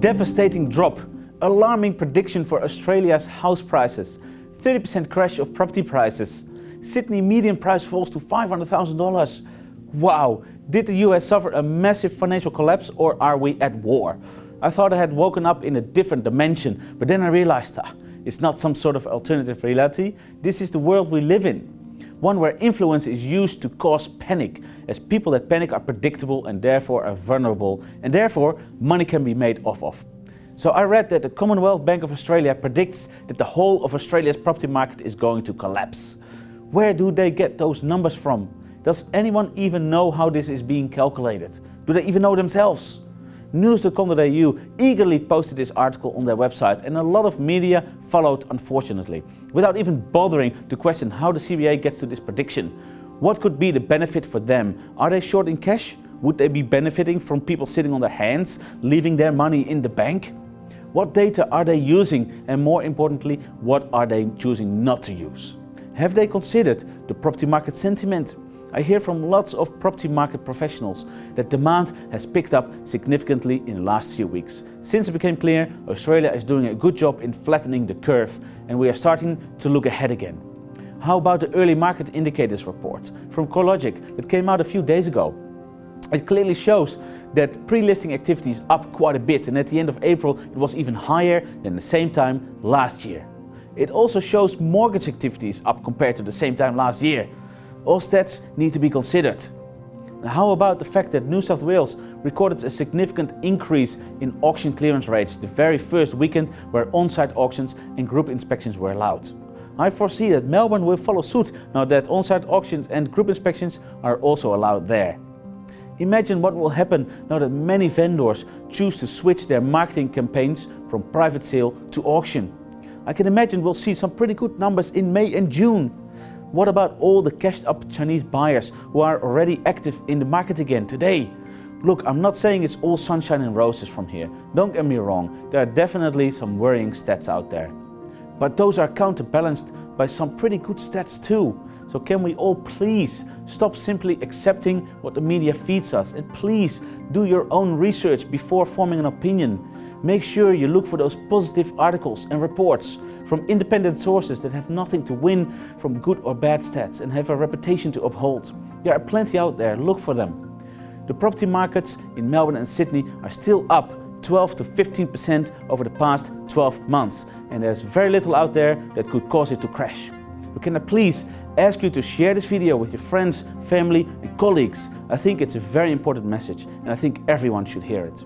Devastating drop. Alarming prediction for Australia's house prices. 30% crash of property prices. Sydney median price falls to $500,000. Wow, did the US suffer a massive financial collapse or are we at war? I thought I had woken up in a different dimension, but then I realized it's not some sort of alternative reality. This is the world we live in. One where influence is used to cause panic, as people that panic are predictable and therefore are vulnerable, and therefore money can be made off of. So I read that the Commonwealth Bank of Australia predicts that the whole of Australia's property market is going to collapse. Where do they get those numbers from? Does anyone even know how this is being calculated? Do they even know themselves? News.com.au eagerly posted this article on their website and a lot of media followed, unfortunately, without even bothering to question how the CBA gets to this prediction. What could be the benefit for them? Are they short in cash? Would they be benefiting from people sitting on their hands, leaving their money in the bank? What data are they using, and more importantly, what are they choosing not to use? Have they considered the property market sentiment? I hear from lots of property market professionals that demand has picked up significantly in the last few weeks. Since it became clear Australia is doing a good job in flattening the curve and we are starting to look ahead again. How about the early market indicators report from CoreLogic that came out a few days ago? It clearly shows that pre-listing activity is up quite a bit, and at the end of April it was even higher than the same time last year. It also shows mortgage activity is up compared to the same time last year. All stats need to be considered. Now, how about the fact that New South Wales recorded a significant increase in auction clearance rates the very first weekend where on-site auctions and group inspections were allowed? I foresee that Melbourne will follow suit now that on-site auctions and group inspections are also allowed there. Imagine what will happen now that many vendors choose to switch their marketing campaigns from private sale to auction. I can imagine we'll see some pretty good numbers in May and June. What about all the cashed up Chinese buyers who are already active in the market again today? Look, I'm not saying it's all sunshine and roses from here. Don't get me wrong, there are definitely some worrying stats out there. But those are counterbalanced by some pretty good stats too. So can we all please stop simply accepting what the media feeds us, and please do your own research before forming an opinion. Make sure you look for those positive articles and reports from independent sources that have nothing to win from good or bad stats and have a reputation to uphold. There are plenty out there, look for them. The property markets in Melbourne and Sydney are still up 12 to 15% over the past 12 months, and there's very little out there that could cause it to crash. So can I please ask you to share this video with your friends, family and colleagues? I think it's a very important message and I think everyone should hear it.